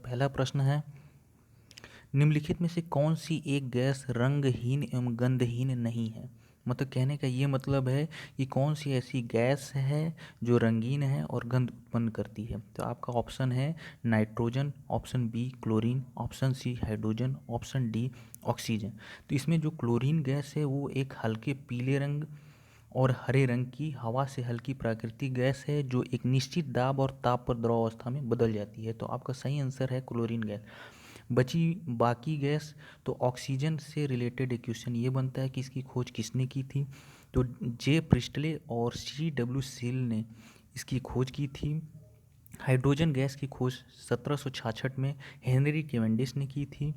पहला प्रश्न है, निम्नलिखित में से कौन सी एक गैस रंगहीन एवं गंधहीन नहीं है। मतलब कहने का ये मतलब है कि कौन सी ऐसी गैस है जो रंगीन है और गंध उत्पन्न करती है। तो आपका ऑप्शन है nitrogen, option B chlorine, option C hydrogen, option D oxygen. तो इसमें जो क्लोरीन गैस है वो एक हल्के पीले रंग और हरे रंग की हवा से हल्की प्राकृतिक गैस है जो एक निश्चित दाब और ताप पर द्रव अवस्था में बदल जाती है। तो आपका सही आंसर है क्लोरीन गैस। बची बाकी गैस, तो ऑक्सीजन से रिलेटेड एक क्वेश्चन ये बनता है कि इसकी खोज किसने की थी। तो जे प्रिस्टले और सी डब्ल्यू सील ने इसकी खोज की थी। हाइड्रोजन गैस की खोज 1766 में हेनरी केवेंडिश ने की थी।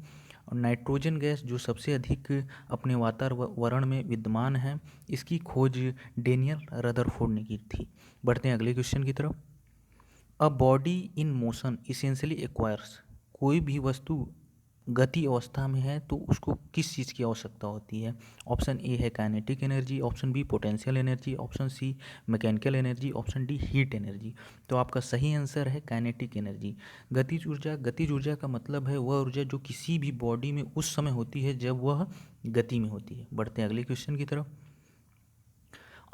और नाइट्रोजन गैस जो सबसे अधिक अपने वातावरण में विद्यमान है, इसकी खोज डेनियल रदरफोर्ड ने की थी। बढ़ते हैं अगले क्वेश्चन की तरफ। A body in motion essentially acquires, कोई भी वस्तु गति अवस्था में है तो उसको किस चीज़ की आवश्यकता होती है। ऑप्शन ए है kinetic energy, option B potential energy, option C mechanical energy, option D heat energy. तो आपका सही आंसर है काइनेटिक एनर्जी। गतिज ऊर्जा, गतिज ऊर्जा का मतलब है वह ऊर्जा जो किसी भी बॉडी में उस समय होती है जब वह गति में होती है। बढ़ते हैं अगले क्वेश्चन की तरफ।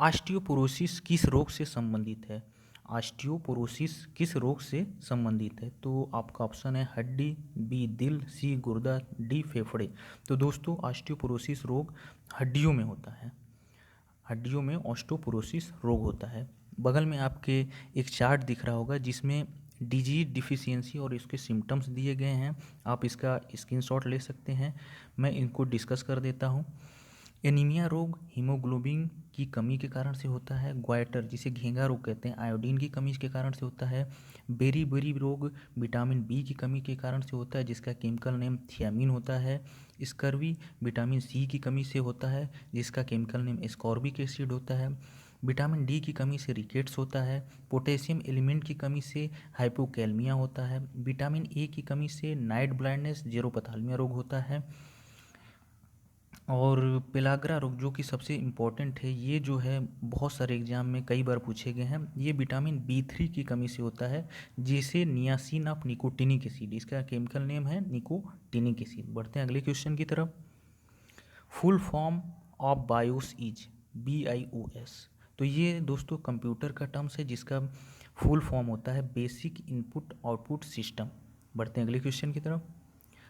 ऑस्टियोपोरोसिस किस रोग से संबंधित है। ऑस्टियोपोरोसिस किस रोग से संबंधित है। तो आपका ऑप्शन है हड्डी, बी दिल, सी गुर्दा, डी फेफड़े। तो दोस्तों ऑस्टियोपोरोसिस रोग हड्डियों में होता है। हड्डियों में ऑस्टियोपोरोसिस रोग होता है। बगल में आपके एक चार्ट दिख रहा होगा जिसमें डिजीज डिफिशियंसी और इसके सिम्टम्स दिए गए हैं। आप इसका स्क्रीनशॉट ले सकते हैं। मैं इनको डिस्कस कर देता हूँ। एनीमिया रोग हीमोग्लोबिन की कमी के कारण से होता है। ग्वाइटर जिसे घेंघा रोग कहते हैं आयोडीन की कमी के कारण से होता है। बेरी रोग विटामिन बी की कमी के कारण से होता है जिसका केमिकल नेम थियामिन होता है। स्कर्वी विटामिन सी की कमी से होता है जिसका केमिकल नेम एस्कॉर्बिक एसिड होता है। विटामिन डी की कमी से रिकेट्स होता है। पोटेशियम एलिमेंट की कमी से हाइपोकैलमिया होता है। विटामिन ए की कमी से नाइट ब्लाइंडनेस जेरोपैथालमिया रोग होता है। और पेलाग्रा रोग जो कि सबसे इम्पोर्टेंट है, ये जो है बहुत सारे एग्जाम में कई बार पूछे गए हैं। ये विटामिन B3 की कमी से होता है जिसे नियासिन ऑफ निकोटिनिक एसिड, इसका केमिकल नेम है निकोटिनिक एसिड। बढ़ते हैं अगले क्वेश्चन की तरफ। Full form of BIOS is BIOS। तो ये दोस्तों कंप्यूटर का टर्म्स है जिसका फुल फॉर्म होता है बेसिक इनपुट आउटपुट सिस्टम। बढ़ते हैं अगले क्वेश्चन की तरफ।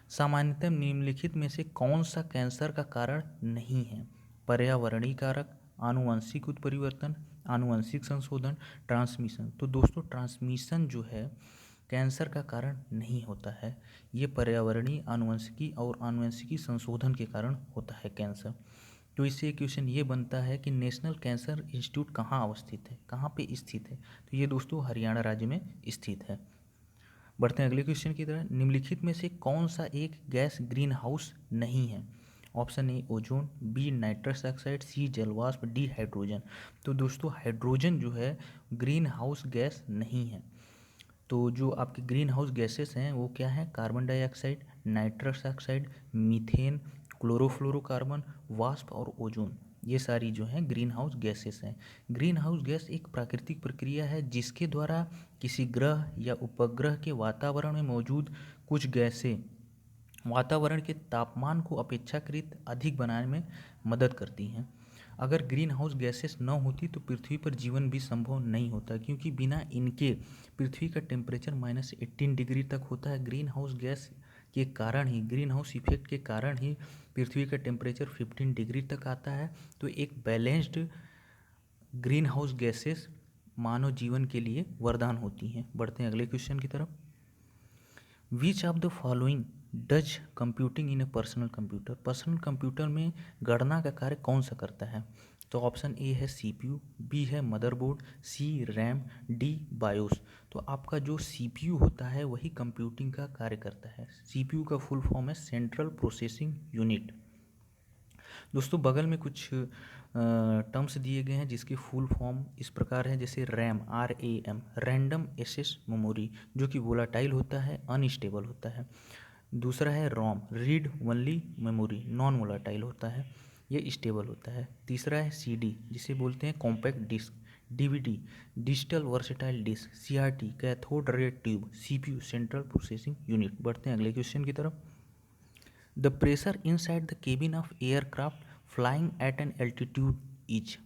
सामान्यतः निम्नलिखित में से कौन सा कैंसर का कारण नहीं है। पर्यावरणीय कारक, आनुवंशिक उत्परिवर्तन, आनुवंशिक संशोधन, ट्रांसमिशन। तो दोस्तों ट्रांसमिशन जो है कैंसर का कारण नहीं होता है। ये पर्यावरणीय, आनुवंशिकी और आनुवंशिकी संशोधन के कारण होता है कैंसर। तो इससे क्वेश्चन ये बनता है कि नेशनल कैंसर इंस्टीट्यूट कहाँ अवस्थित है, कहाँ पे स्थित है। तो ये दोस्तों हरियाणा राज्य में स्थित है। बढ़ते हैं अगले क्वेश्चन की तरह। निम्नलिखित में से कौन सा एक गैस ग्रीन हाउस नहीं है। Option A ozone, B nitrous oxide, C जलवाष्प, डी हाइड्रोजन। तो दोस्तों हाइड्रोजन जो है ग्रीन हाउस गैस नहीं है। तो जो आपके ग्रीन हाउस गैसेस हैं वो क्या है, carbon dioxide, nitrous oxide, methane, chlorofluorocarbon, वाष्प और ओजोन। ये सारी जो हैं ग्रीन हाउस गैसेस हैं। ग्रीन हाउस गैस एक प्राकृतिक प्रक्रिया है जिसके द्वारा किसी ग्रह या उपग्रह के वातावरण में मौजूद कुछ गैसें वातावरण के तापमान को अपेक्षाकृत अधिक बनाने में मदद करती हैं। अगर ग्रीन हाउस गैसेस न होती तो पृथ्वी पर जीवन भी संभव नहीं होता, क्योंकि बिना इनके पृथ्वी का टेम्परेचर -18 डिग्री तक होता है। ग्रीन हाउस गैस के कारण ही, ग्रीन हाउस इफेक्ट के कारण ही पृथ्वी का टेम्परेचर 15 डिग्री तक आता है। तो एक बैलेंस्ड ग्रीन हाउस गैसेस मानव जीवन के लिए वरदान होती हैं। बढ़ते हैं अगले क्वेश्चन की तरफ। Which of the following does computing in A personal computer. Personal computer में गणना का कार्य कौन सा करता है। तो ऑप्शन ए है CPU, बी है मदरबोर्ड, सी रैम, डी बायोस। तो आपका जो CPU होता है वही कंप्यूटिंग का कार्य करता है। CPU का फुल फॉर्म है सेंट्रल प्रोसेसिंग यूनिट। दोस्तों बगल में कुछ टर्म्स दिए गए हैं जिसके फुल फॉर्म इस प्रकार है, जैसे RAM, RAM random access memory, जो कि वोलाटाइल होता है, अनस्टेबल होता है। दूसरा है ROM, read only memory, non volatile होता है, ये स्टेबल होता है। तीसरा है CD जिसे बोलते हैं compact disc, DVD digital versatile disc, CRT cathode ray tube, CPU central processing unit. बढ़ते हैं अगले क्वेश्चन की तरफ। The pressure inside the cabin of aircraft flying at an altitude is.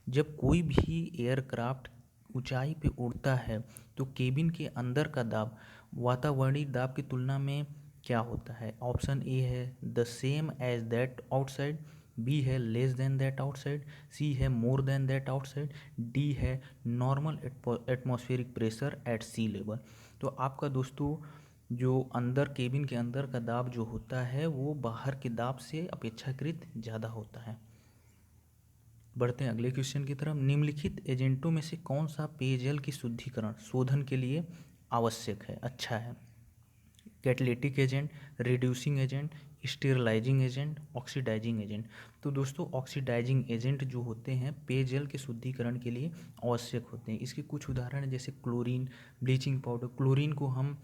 जब कोई भी एयरक्राफ्ट ऊंचाई पे उड़ता है तो केबिन के अंदर का दाब वातावरणीय दाब की तुलना में क्या होता है? ऑप्शन ए है the same as that outside, B है less than that outside, C है more than that outside, D है normal atmospheric pressure at sea level. तो आपका दोस्तों जो अंदर केबिन के अंदर का दाब जो होता है वो बाहर के दाब से अपेक्षाकृत ज़्यादा होता है। बढ़ते हैं अगले क्वेश्चन की तरफ। निम्नलिखित एजेंटों में से कौन सा पेयजल की शुद्धिकरण शोधन के लिए आवश्यक है, अच्छा है? Catalytic agent, reducing agent, sterilizing agent, oxidizing agent. तो दोस्तों ऑक्सीडाइजिंग एजेंट जो होते हैं पेयजल के शुद्धिकरण के लिए आवश्यक होते हैं। इसके कुछ उदाहरण हैं जैसे क्लोरीन, ब्लीचिंग पाउडर। क्लोरीन को हम